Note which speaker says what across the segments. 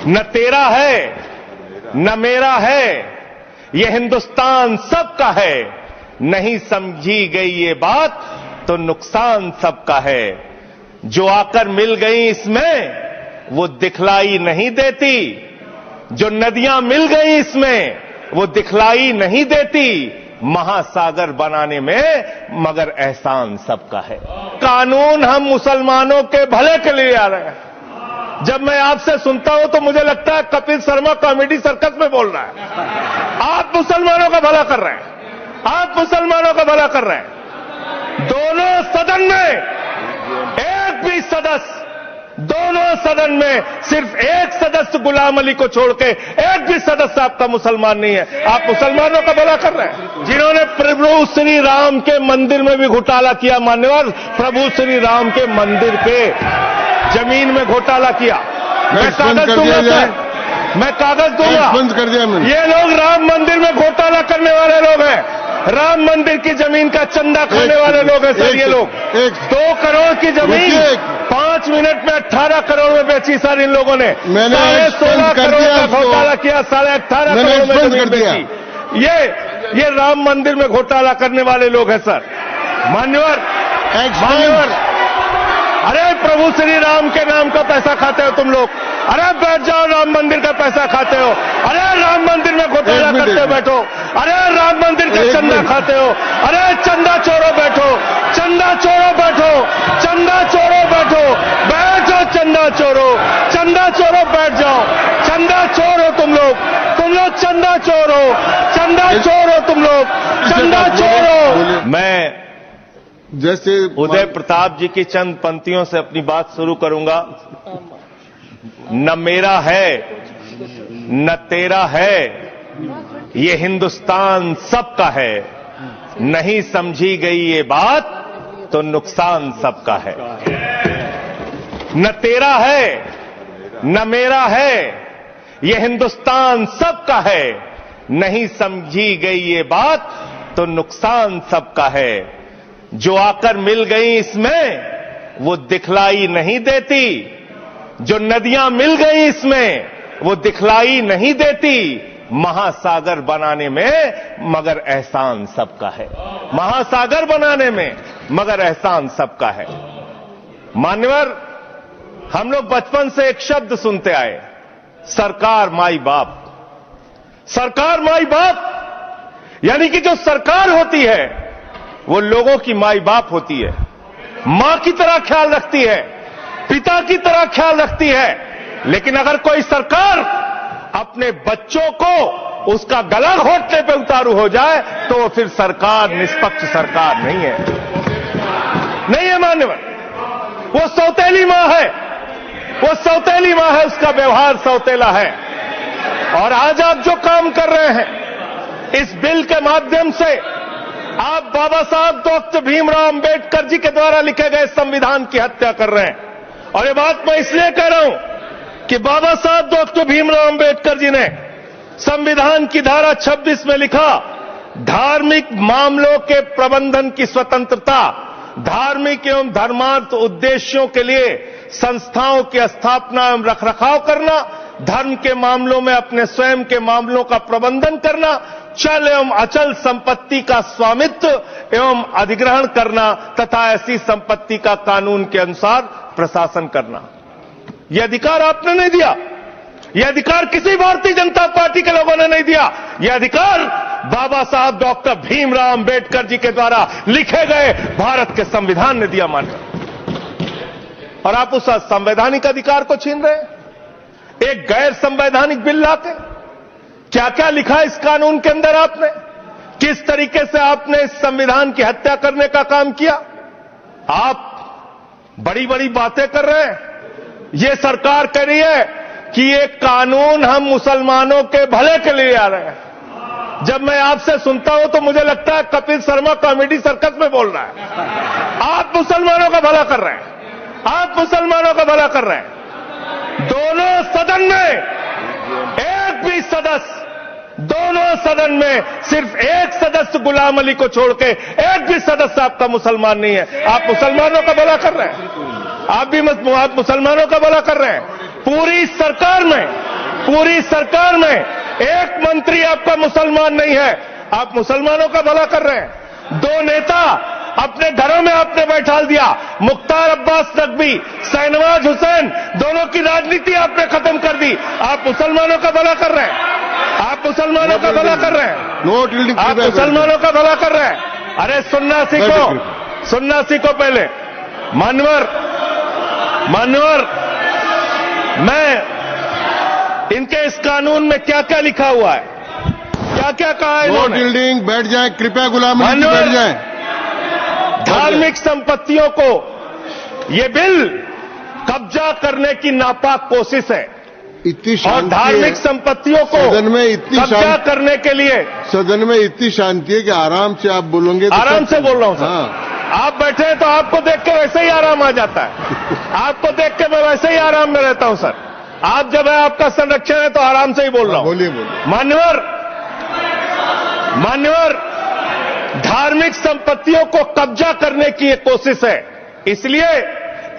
Speaker 1: न तेरा है न मेरा है, ये हिंदुस्तान सबका है। नहीं समझी गई ये बात तो नुकसान सबका है। जो आकर मिल गई इसमें वो दिखलाई नहीं देती, जो नदियां मिल गई इसमें वो दिखलाई नहीं देती, महासागर बनाने में मगर एहसान सबका है। कानून हम मुसलमानों के भले के लिए आ रहे हैं। जब मैं आपसे सुनता हूं तो मुझे लगता है कपिल शर्मा कॉमेडी सर्कस में बोल रहा है। आप मुसलमानों का भला कर रहे हैं, आप मुसलमानों का भला कर रहे हैं। दोनों सदन में एक भी सदस्य, दोनों सदन में सिर्फ एक सदस्य गुलाम अली को छोड़ के एक भी सदस्य आपका मुसलमान नहीं है। आप मुसलमानों का भला कर रहे हैं। जिन्होंने प्रभु श्री राम के मंदिर में भी घोटाला किया, मान्यवर, प्रभु श्री राम के मंदिर पे जमीन में घोटाला किया। मैं कागज दूंगा सर, मैं कागज दूंगा।
Speaker 2: बंद कर दिया मैंने।
Speaker 1: ये लोग राम मंदिर में घोटाला करने वाले लोग हैं। राम मंदिर की जमीन का चंदा खाने वाले लोग हैं सर। ये लोग 2 करोड़ की जमीन 5 मिनट में 18 करोड़ में बेची सर इन लोगों ने। 16.5 करोड़ का घोटाला किया, 18.5 करोड़ में जमीन बेची। ये राम मंदिर में घोटाला करने वाले लोग हैं सर। मान्यवर, अरे प्रभु श्री राम के नाम का पैसा खाते हो तुम लोग। अरे बैठ जाओ, राम मंदिर का पैसा खाते हो। अरे राम मंदिर में घोटाला करते हो, बैठो। अरे राम मंदिर का चंदा खाते हो। अरे चंदा चोरो बैठो, चंदा चोरो बैठो, चंदा चोरो बैठो, बैठो चंदा चोरो, चंदा चोरो बैठ जाओ। चंदा चोरो तुम लोग चंदा चोरो, चंदा चोरो तुम लोग, चंदा चोरो। मैं
Speaker 2: जैसे
Speaker 1: उदय प्रताप जी की चंद पंक्तियों से अपनी बात शुरू करूंगा। न मेरा है न तेरा है, ये हिंदुस्तान सबका है। नहीं समझी गई ये बात तो नुकसान सबका है। न तेरा है न मेरा है, ये हिंदुस्तान सबका है। नहीं समझी गई ये बात तो नुकसान सबका है। जो आकर मिल गई इसमें वो दिखलाई नहीं देती, जो नदियां मिल गई इसमें वो दिखलाई नहीं देती, महासागर बनाने में मगर एहसान सबका है। महासागर बनाने में मगर एहसान सबका है। मान्यवर, हम लोग बचपन से एक शब्द सुनते आए, सरकार माई बाप। सरकार माई बाप यानी कि जो सरकार होती है वो लोगों की माई बाप होती है, मां की तरह ख्याल रखती है, पिता की तरह ख्याल रखती है। लेकिन अगर कोई सरकार अपने बच्चों को उसका गला घोटने पे उतारू हो जाए तो वो फिर सरकार निष्पक्ष सरकार नहीं है, नहीं है मान्यवर। वो सौतेली मां है, वो सौतेली मां है, उसका व्यवहार सौतेला है। और आज आप जो काम कर रहे हैं इस बिल के माध्यम से, आप बाबा साहब डॉक्टर भीमराव अंबेडकर जी के द्वारा लिखे गए संविधान की हत्या कर रहे हैं। और ये बात मैं इसलिए कह रहा हूं कि बाबा साहब डॉक्टर भीमराव अंबेडकर जी ने संविधान की धारा 26 में लिखा, धार्मिक मामलों के प्रबंधन की स्वतंत्रता, धार्मिक एवं धर्मार्थ उद्देश्यों के लिए संस्थाओं की स्थापना एवं रखरखाव करना, धर्म के मामलों में अपने स्वयं के मामलों का प्रबंधन करना, चल एवं अचल संपत्ति का स्वामित्व एवं अधिग्रहण करना तथा ऐसी संपत्ति का कानून के अनुसार प्रशासन करना। यह अधिकार आपने नहीं दिया, यह अधिकार किसी भारतीय जनता पार्टी के लोगों ने नहीं दिया। यह अधिकार बाबा साहब डॉक्टर भीमराव अंबेडकर जी के द्वारा लिखे गए भारत के संविधान ने दिया मानकर। और आप उस संवैधानिक अधिकार को छीन रहे हैं एक गैर संवैधानिक बिल लाके। क्या क्या लिखा इस कानून के अंदर आपने, किस तरीके से आपने इस संविधान की हत्या करने का काम किया। आप बड़ी बड़ी बातें कर रहे हैं। ये सरकार कह रही है कि ये कानून हम मुसलमानों के भले के लिए आ रहे हैं। जब मैं आपसे सुनता हूं तो मुझे लगता है कपिल शर्मा कॉमेडी सर्कस में बोल रहा है। आप मुसलमानों का भला कर रहे हैं, आप मुसलमानों का भला कर रहे हैं। दोनों सदन में एक भी सदस्य, दोनों सदन में सिर्फ एक सदस्य गुलाम अली को छोड़ के एक भी सदस्य आपका मुसलमान नहीं है। आप मुसलमानों का भला कर रहे हैं, आप मुसलमानों का भला कर रहे हैं। पूरी सरकार में पूरी सरकार में एक मंत्री आपका मुसलमान नहीं है। आप मुसलमानों का भला कर रहे हैं। 2 नेता अपने घरों में आपने बैठा दिया। मुख्तार अब्बास नकवी, शहनवाज हुसैन, दोनों की राजनीति आपने खत्म कर दी। आप मुसलमानों का भला कर रहे हैं। आप मुसलमानों का भला कर रहे हैं। आप मुसलमानों का भला कर रहे हैं। अरे सुनना सीखो पहले। मानवर, मैं इनके इस कानून में क्या क्या लिखा हुआ है, क्या क्या कहा है इन्होंने।
Speaker 2: बिल्डिंग बैठ जाए, कृपया गुलाम अली जी बैठ जाए।
Speaker 1: धार्मिक संपत्तियों को ये बिल कब्जा करने की नापाक कोशिश है।
Speaker 2: इतनी
Speaker 1: और
Speaker 2: शांति
Speaker 1: धार्मिक संपत्तियों को
Speaker 2: सदन में इतनी
Speaker 1: कब्जा करने के लिए
Speaker 2: सदन में इतनी शांति है कि आराम से आप बोलोगे तो
Speaker 1: आराम से बोल रहा हूं सर।
Speaker 2: हाँ।
Speaker 1: आप बैठे हैं तो आपको देख के वैसे ही आराम आ जाता है। आपको देख के मैं वैसे ही आराम में रहता हूं सर। आप जब है आपका संरक्षण है तो आराम से ही बोल रहा हूं।
Speaker 2: बोलिए।
Speaker 1: मान्यवर, धार्मिक संपत्तियों को कब्जा करने की एक कोशिश है। इसलिए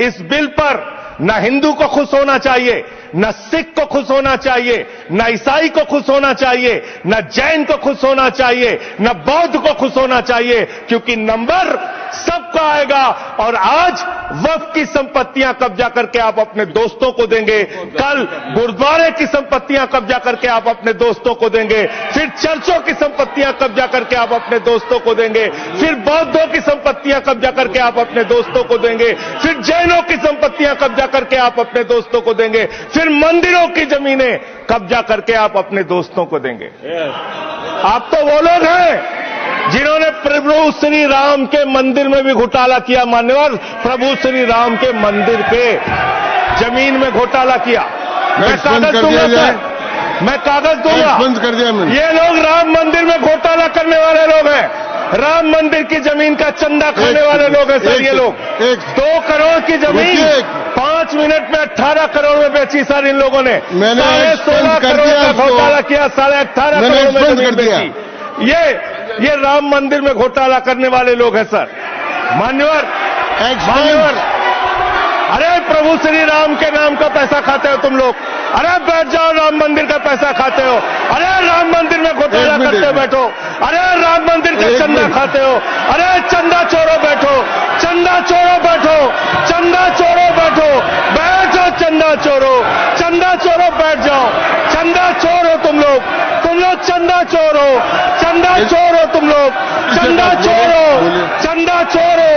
Speaker 1: इस बिल पर न हिंदू को खुश होना चाहिए, न सिख को खुश होना चाहिए, न ईसाई को खुश होना चाहिए, न जैन को खुश होना चाहिए, न बौद्ध को खुश होना चाहिए, क्योंकि नंबर सबका आएगा। और आज वक्फ की संपत्तियां कब्जा करके आप अपने दोस्तों को देंगे, कल गुरुद्वारे की संपत्तियां कब्जा करके आप अपने दोस्तों को देंगे, फिर चर्चों की संपत्तियां कब्जा करके आप अपने दोस्तों को देंगे, फिर बौद्धों की संपत्तियां कब्जा करके आप अपने दोस्तों को देंगे, फिर जैनों की संपत्तियां कब्जा करके आप अपने दोस्तों को देंगे, फिर मंदिरों की जमीनें कब्जा करके आप अपने दोस्तों को देंगे। आप तो वो लोग हैं जिन्होंने प्रभु श्री राम के मंदिर में भी घोटाला किया। मान्यवर, प्रभु श्री राम के मंदिर पे जमीन में घोटाला किया। मैं कागज दूंगा सर, मैं कागज दूंगा।
Speaker 2: बंद कर दिया मैंने।
Speaker 1: ये लोग राम मंदिर में घोटाला करने वाले लोग हैं। राम मंदिर की जमीन का चंदा खाने वाले लोग हैं सर। ये लोग 2 करोड़ की जमीन 5 मिनट में 18 करोड़ में बेची सर इन लोगों ने। 16.5 करोड़ का घोटाला किया, 18.5 करोड़ में जमीन बेची। ये राम मंदिर में घोटाला करने वाले लोग हैं सर। मान्यवर, अरे प्रभु श्री राम के नाम का पैसा खाते हो तुम लोग। अरे बैठ जाओ, राम मंदिर का पैसा खाते हो। अरे राम मंदिर में घोटाला करते हो, बैठो। अरे राम मंदिर का चंदा खाते हो। अरे चंदा चोरो बैठो, चंदा चोरो बैठो, चंदा चोरो बैठो, बैठो चंदा चोरो, चंदा चोरो बैठ जाओ। चंदा चोरो तुम लोग चंदा चोरो, चंदा चोरो तुम लोग, चंदा चोरो, चंदा चोरो,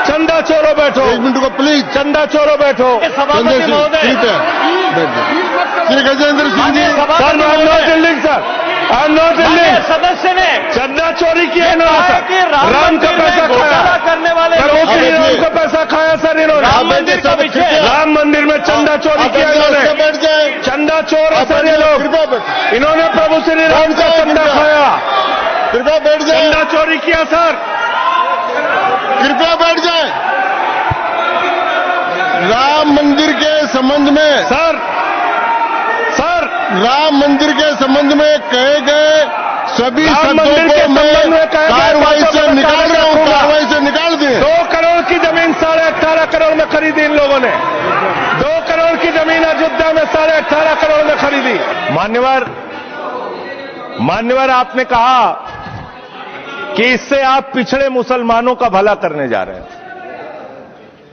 Speaker 1: चंदा चोरो बैठो।
Speaker 2: 1 मिनट को प्लीज।
Speaker 1: चंदा चोरो बैठो।
Speaker 2: सभापति महोदय, Shri Gajendra Singh ji.
Speaker 1: Sir, I am not dealing sir, I am not dealing.
Speaker 3: सदस्य ने
Speaker 1: चंदा चोरी किया इन्होंने सर। राम का पैसा खाया
Speaker 3: करने वाले
Speaker 1: राम का पैसा खाया सर इन्होंने।
Speaker 3: राम मंदिर का विषय,
Speaker 1: राम मंदिर में चंदा चोरी किया इन्होंने।
Speaker 2: बैठ जाए।
Speaker 1: चंदा चोर है सर ये लोग। इन्होंने प्रभु श्री राम का चंदा खाया।
Speaker 2: कृपया बैठ जाए।
Speaker 1: चंदा चोरी किया सर।
Speaker 2: कृपया बैठ जाए। राम मंदिर के संबंध में
Speaker 1: सर
Speaker 2: राम मंदिर के संबंध में कहे गए सभी शब्दों को मैं कार्रवाई से निकाल रहा हूं। कार्रवाई से निकाल दिए।
Speaker 1: 2 करोड़ की जमीन 18.5 करोड़ में खरीदी इन लोगों ने। 2 करोड़ की जमीन अयोध्या में 18.5 करोड़ में खरीदी। मान्यवर, आपने कहा कि इससे आप पिछड़े मुसलमानों का भला करने जा रहे हैं।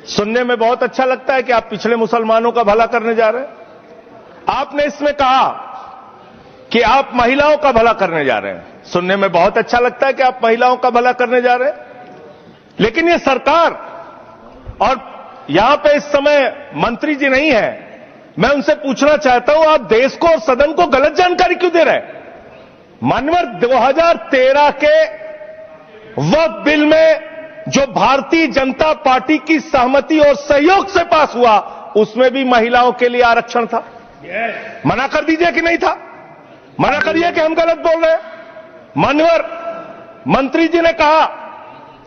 Speaker 1: सुनने में बहुत अच्छा लगता है कि आप पिछड़े मुसलमानों का भला करने जा रहे हैं। आपने इसमें कहा कि आप महिलाओं का भला करने जा रहे हैं। सुनने में बहुत अच्छा लगता है कि आप महिलाओं का भला करने जा रहे हैं। लेकिन ये सरकार, और यहां पे इस समय मंत्री जी नहीं है, मैं उनसे पूछना चाहता हूं, आप देश को और सदन को गलत जानकारी क्यों दे रहे हैं? मान्यवर, 2013 के वक्फ बिल में जो भारतीय जनता पार्टी की सहमति और सहयोग से पास हुआ, उसमें भी महिलाओं के लिए आरक्षण था। मना कर दीजिए कि नहीं था? मना करिए कि हम गलत बोल रहे हैं। मान्यवर, मंत्री जी ने कहा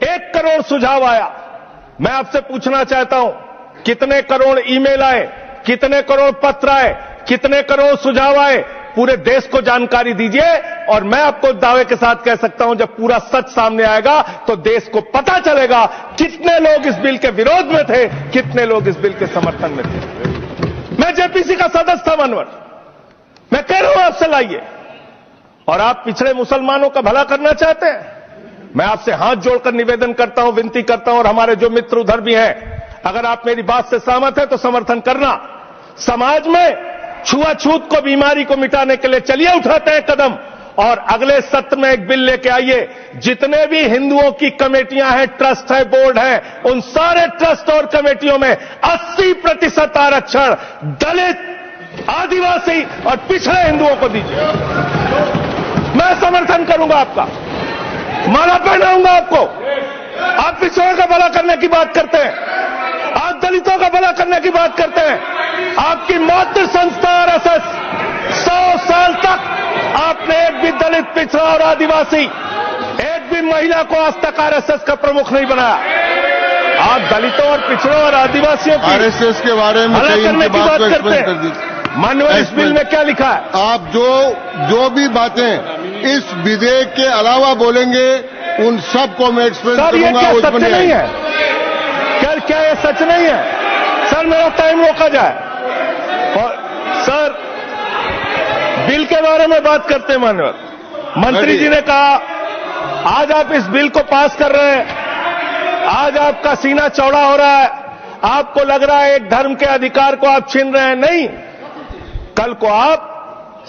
Speaker 1: 1 करोड़ सुझाव आया। मैं आपसे पूछना चाहता हूं, कितने करोड़ ईमेल आए, कितने करोड़ पत्र आए, कितने करोड़ सुझाव आए? पूरे देश को जानकारी दीजिए। और मैं आपको दावे के साथ कह सकता हूं, जब पूरा सच सामने आएगा तो देश को पता चलेगा कितने लोग इस बिल के विरोध में थे, कितने लोग इस बिल के समर्थन में थे। मैं जेपीसी का सदस्य था मानवर। मैं कह रहा हूं आपसे लाइए। और आप पिछड़े मुसलमानों का भला करना चाहते हैं, मैं आपसे हाथ जोड़कर निवेदन करता हूं, विनती करता हूं, और हमारे जो मित्र उधर भी हैं, अगर आप मेरी बात से सहमत हैं तो समर्थन करना। समाज में छुआछूत को, बीमारी को मिटाने के लिए चलिए उठाते हैं कदम, और अगले सत्र में एक बिल लेके आइए। जितने भी हिंदुओं की कमेटियां हैं, ट्रस्ट है, बोर्ड है, उन सारे ट्रस्ट और कमेटियों में 80% आरक्षण दलित, आदिवासी और पिछड़े हिंदुओं को दीजिए। मैं समर्थन करूंगा आपका, माला पहनाऊंगा आपको। आप पिछड़ों का भला करने की बात करते हैं, आप दलितों का भला करने की बात करते हैं। आपकी मातृ संस्था आरएसएस 100 साल तक आपने एक भी दलित, पिछड़ा और आदिवासी, एक भी महिला को आज तक आरएसएस का प्रमुख नहीं बनाया। आप दलितों और पिछड़ों और आदिवासियों की
Speaker 2: आरएसएस के बारे में
Speaker 1: भला करने की बात करते हैं। माननीय, इस बिल में क्या लिखा है?
Speaker 2: आप जो भी बातें इस विधेयक के अलावा बोलेंगे उन सबको मैं एक्सप्लेन करूंगा।
Speaker 1: ये क्या सच नहीं है? क्या ये सच नहीं है? सर मेरा टाइम रोका जाए। और सर बिल के बारे में बात करते हैं। माननीय मंत्री जी ने कहा आज आप इस बिल को पास कर रहे हैं, आज आपका सीना चौड़ा हो रहा है, आपको लग रहा है एक धर्म के अधिकार को आप छीन रहे हैं। नहीं, कल को आप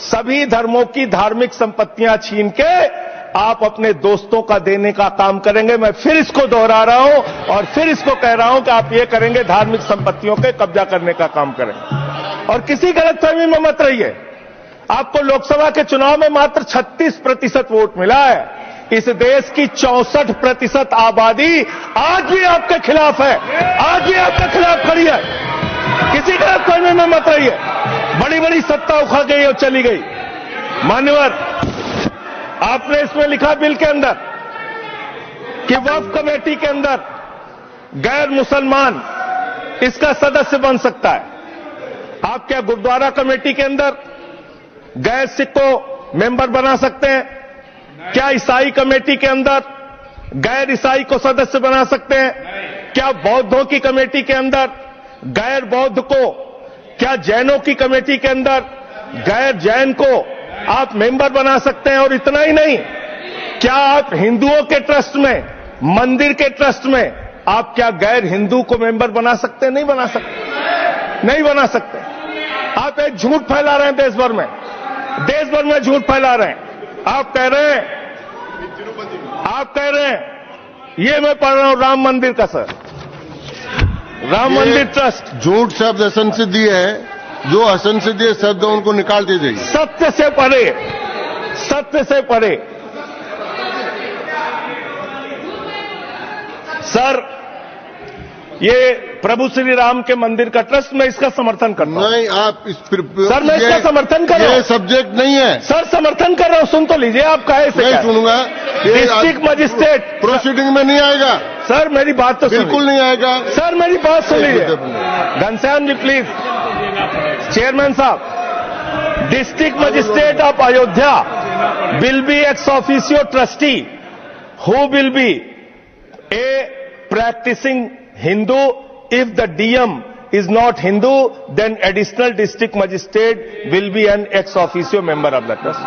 Speaker 1: सभी धर्मों की धार्मिक संपत्तियां छीन के आप अपने दोस्तों का देने का काम करेंगे। मैं फिर इसको दोहरा रहा हूं और फिर इसको कह रहा हूं कि आप ये करेंगे, धार्मिक संपत्तियों के कब्जा करने का काम करेंगे। और किसी गलतफहमी में मत रहिए। आपको लोकसभा के चुनाव में मात्र 36% वोट मिला है। इस देश की 64% आबादी आज भी आपके खिलाफ है, आज भी आपके खिलाफ खड़ी है। किसी गलतफहमी में मत रहिए। बड़ी बड़ी सत्ता उखड़ गई और चली गई। मान्यवर, आपने इसमें लिखा बिल के अंदर कि वक्फ कमेटी के अंदर गैर मुसलमान इसका सदस्य बन सकता है। आप क्या गुरुद्वारा कमेटी के अंदर गैर सिख को मेंबर बना सकते हैं? क्या ईसाई कमेटी के अंदर गैर ईसाई को सदस्य बना सकते हैं? क्या बौद्धों की कमेटी के अंदर गैर बौद्ध को, क्या जैनों की कमेटी के अंदर गैर जैन को आप मेंबर बना सकते हैं? और इतना ही नहीं, क्या आप हिंदुओं के ट्रस्ट में, मंदिर के ट्रस्ट में आप क्या गैर हिंदू को मेंबर बना सकते हैं? नहीं बना सकते, नहीं बना सकते। आप एक झूठ फैला रहे हैं देश भर में, देश भर में झूठ फैला रहे हैं। आप कह रहे हैं ये मैं पढ़ रहा हूं राम मंदिर का, सर, राम मंदिर ट्रस्ट।
Speaker 2: झूठ शब्द असंसिद्धि है, जो असंसिद्धि शब्द उनको निकाल दीजिए।
Speaker 1: सत्य से परे, सत्य से परे। सर ये प्रभु श्री राम के मंदिर का ट्रस्ट, मैं इसका समर्थन करता हूं।
Speaker 2: नहीं, आप
Speaker 1: सर मैं इसका समर्थन कर रहा हूं।
Speaker 2: ये सब्जेक्ट नहीं है
Speaker 1: सर, समर्थन कर रहा हूं। सुन तो लीजिए, आप कहे से
Speaker 2: नहीं सुनूंगा।
Speaker 1: डिस्ट्रिक्ट मजिस्ट्रेट
Speaker 2: प्रोसीडिंग में नहीं आएगा
Speaker 1: सर, मेरी बात तो
Speaker 2: बिल्कुल नहीं आएगा
Speaker 1: सर, मेरी बात सुन लीजिए। घनश्याम जी प्लीज, चेयरमैन साहब, district magistrate of Ayodhya will be ex officio trustee who will be a practicing Hindu. If the DM is not Hindu, then additional district magistrate will be an ex officio member of the trust.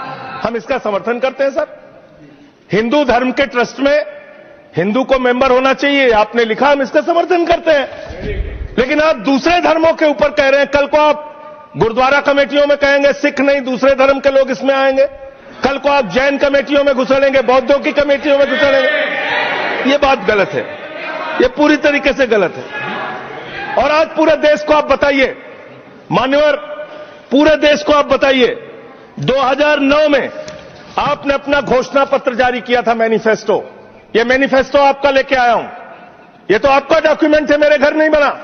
Speaker 1: हम इसका समर्थन करते हैं sir. Hindu धर्म के trust में हिंदू को member होना चाहिए, आपने लिखा, हम इसका समर्थन करते हैं। लेकिन आप दूसरे धर्मों के ऊपर कह रहे हैं। कल को आप गुरुद्वारा कमेटियों में कहेंगे सिख नहीं, दूसरे धर्म के लोग इसमें आएंगे। कल को आप जैन कमेटियों में घुसेड़ेंगे, बौद्धों की कमेटियों में घुसेड़ेंगे। ये बात गलत है, ये पूरी तरीके से गलत है। और आज पूरे देश को आप बताइए, मान्यवर, पूरे देश को आप बताइए, 2009 में आपने अपना घोषणा पत्र जारी किया था, मैनिफेस्टो। ये मैनिफेस्टो आपका लेके आया हूं, ये तो आपका डॉक्यूमेंट है, मेरे घर नहीं बना।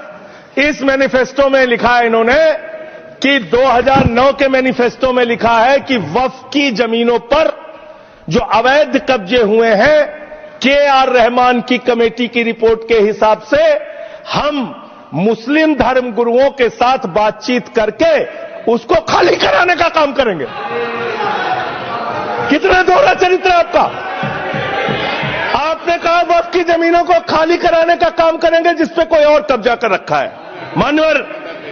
Speaker 1: इस मैनिफेस्टो में लिखा है इन्होंने कि 2009 के मैनिफेस्टो में लिखा है कि वक्फ की जमीनों पर जो अवैध कब्जे हुए हैं, के.आर. रहमान की कमेटी की रिपोर्ट के हिसाब से हम मुस्लिम धर्म गुरुओं के साथ बातचीत करके उसको खाली कराने का काम करेंगे। कितना दोहरा चरित्र है आपका। आपने कहा वक्फ की जमीनों को खाली कराने का काम करेंगे जिस पे कोई और कब्जा कर रखा है। मान्यवर,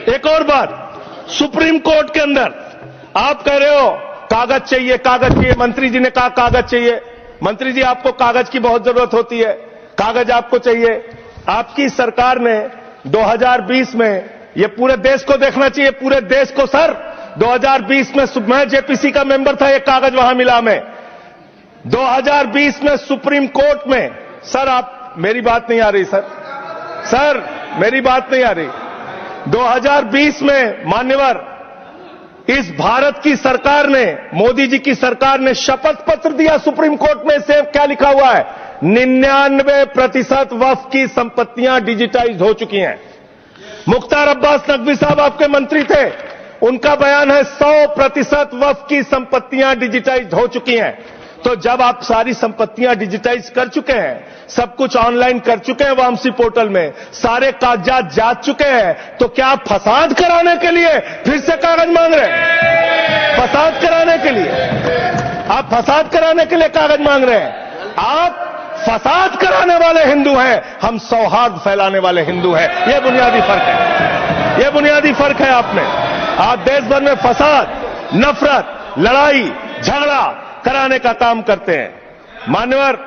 Speaker 1: एक और बात, सुप्रीम कोर्ट के अंदर आप कह रहे हो कागज चाहिए, कागज चाहिए। मंत्री जी ने कहा कागज चाहिए। मंत्री जी, आपको कागज की बहुत जरूरत होती है, कागज आपको चाहिए। आपकी सरकार ने 2020 में, ये पूरे देश को देखना चाहिए, पूरे देश को सर, 2020 में मैं जेपीसी का मेंबर था, ये कागज वहां मिला हमें। 2020 में सुप्रीम कोर्ट में, सर आप, मेरी बात नहीं आ रही सर मेरी बात नहीं आ रही। 2020 में मान्यवर इस भारत की सरकार ने, मोदी जी की सरकार ने शपथ पत्र दिया सुप्रीम कोर्ट में। से क्या लिखा हुआ है? 99% वक्फ की संपत्तियां डिजिटाइज हो चुकी हैं। मुख्तार अब्बास नकवी साहब आपके मंत्री थे, उनका बयान है 100% वक्फ की संपत्तियां डिजिटाइज हो चुकी हैं। तो जब आप सारी संपत्तियां डिजिटाइज कर चुके हैं, सब कुछ ऑनलाइन कर चुके हैं वामसी पोर्टल में, सारे कागजात जांच चुके हैं, तो क्या आप फसाद कराने के लिए फिर से कागज मांग रहे हैं? फसाद कराने के लिए आप फसाद कराने के लिए कागज मांग रहे हैं। आप फसाद कराने वाले हिंदू हैं, हम सौहार्द फैलाने वाले हिंदू हैं। यह बुनियादी फर्क है, यह बुनियादी फर्क है। आप देश भर में फसाद, नफरत, लड़ाई, झगड़ा कराने का काम करते हैं। मान्यवर,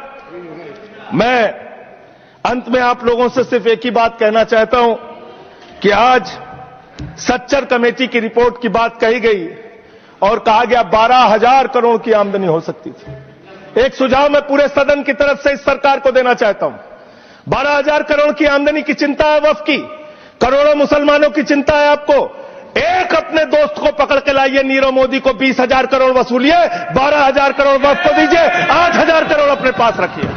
Speaker 1: मैं अंत में आप लोगों से सिर्फ एक ही बात कहना चाहता हूं कि आज सच्चर कमेटी की रिपोर्ट की बात कही गई और कहा गया 12,000 करोड़ की आमदनी हो सकती थी। एक सुझाव मैं पूरे सदन की तरफ से इस सरकार को देना चाहता हूं। 12,000 करोड़ की आमदनी की चिंता है वक्फ की, करोड़ों मुसलमानों की चिंता है आपको। एक अपने दोस्त को पकड़ के लाइए, नीरव मोदी को 20,000 करोड़ वसूलिए, 12,000 करोड़ वक्फ को दीजिए, 8,000 करोड़ अपने पास रखिए।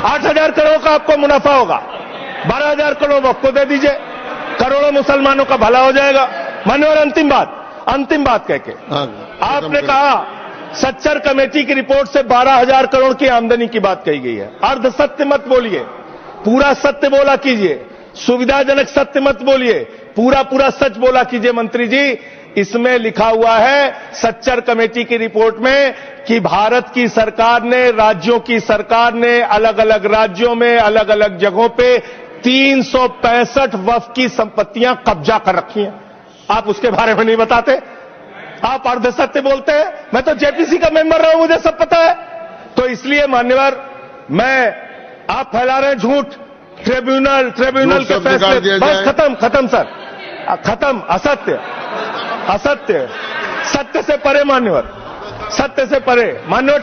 Speaker 1: 8,000 करोड़ का आपको मुनाफा होगा, 12,000 करोड़ वक्फ को दे दीजिए, करोड़ों मुसलमानों का भला हो जाएगा। मान्यवर, अंतिम बात कह के आपने कहा सच्चर कमेटी की रिपोर्ट से 12,000 करोड़ की आमदनी की बात कही गई है। अर्ध सत्य मत बोलिए, पूरा सत्य बोला कीजिए। सुविधाजनक सत्य मत बोलिए, पूरा सच बोला कीजिए। मंत्री जी, इसमें लिखा हुआ है सच्चर कमेटी की रिपोर्ट में कि भारत की सरकार ने, राज्यों की सरकार ने अलग अलग राज्यों में, अलग अलग जगहों पे 365 वक्फ की संपत्तियां कब्जा कर रखी हैं। आप उसके बारे में नहीं बताते, आप अर्धसत्य बोलते हैं। मैं तो जेपीसी का मेंबर रहा हूं, मुझे सब पता है। तो इसलिए मान्यवर, आप फैला रहे हैं झूठ। ट्रिब्यूनल के फैसले, बस खत्म सर, खत्म। असत्य, सत्य से परे मान्यवर, सत्य से परे मान्यवर।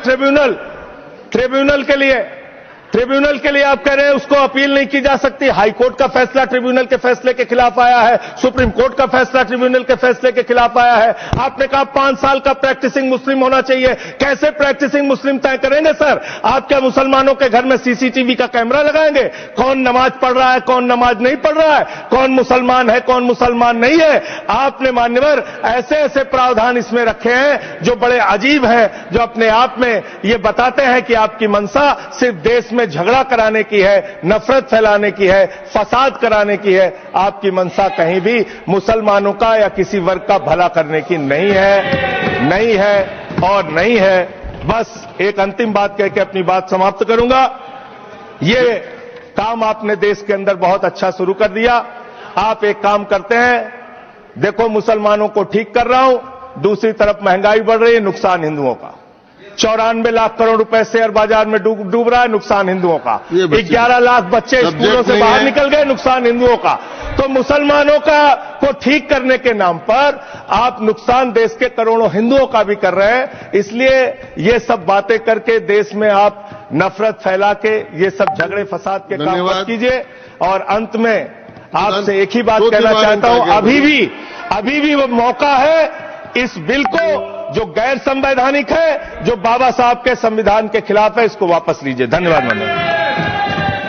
Speaker 1: ट्रिब्यूनल के लिए आप कह रहे हैं उसको अपील नहीं की जा सकती। हाई कोर्ट का फैसला ट्रिब्यूनल के फैसले के खिलाफ आया है, सुप्रीम कोर्ट का फैसला ट्रिब्यूनल के फैसले के खिलाफ आया है। आपने कहा 5 साल का प्रैक्टिसिंग मुस्लिम होना चाहिए। कैसे प्रैक्टिसिंग मुस्लिम तय करेंगे सर? आप क्या मुसलमानों के घर में सीसीटीवी का कैमरा लगाएंगे? कौन नमाज पढ़ रहा है, कौन नमाज नहीं पढ़ रहा है, कौन मुसलमान है, कौन मुसलमान नहीं है? आपने मान्यवर ऐसे प्रावधान इसमें रखे हैं जो बड़े अजीब हैं, जो अपने आप में ये बताते हैं कि आपकी मंशा सिर्फ देश में झगड़ा कराने की है, नफरत फैलाने की है, फसाद कराने की है। आपकी मंशा कहीं भी मुसलमानों का या किसी वर्ग का भला करने की नहीं है। बस एक अंतिम बात कह के अपनी बात समाप्त करूंगा। ये काम आपने देश के अंदर बहुत अच्छा शुरू कर दिया। आप एक काम करते हैं, देखो मुसलमानों को ठीक कर रहा हूं, दूसरी तरफ महंगाई बढ़ रही है, नुकसान हिंदुओं का। 94 लाख करोड़ रुपए शेयर बाजार में डूब रहा है, नुकसान हिंदुओं का। 11 लाख बच्चे स्कूलों से बाहर निकल गए, नुकसान हिंदुओं का। तो मुसलमानों को ठीक करने के नाम पर आप नुकसान देश के करोड़ों हिंदुओं का भी कर रहे हैं। इसलिए ये सब बातें करके देश में आप नफरत फैला के ये सब झगड़े फसाद के काम मत कीजिए। और अंत में आपसे एक ही बात कहना चाहता हूं, अभी भी वो मौका है इस बिल को, जो गैर संवैधानिक है, जो बाबा साहब के संविधान के खिलाफ है, इसको वापस लीजिए। धन्यवाद।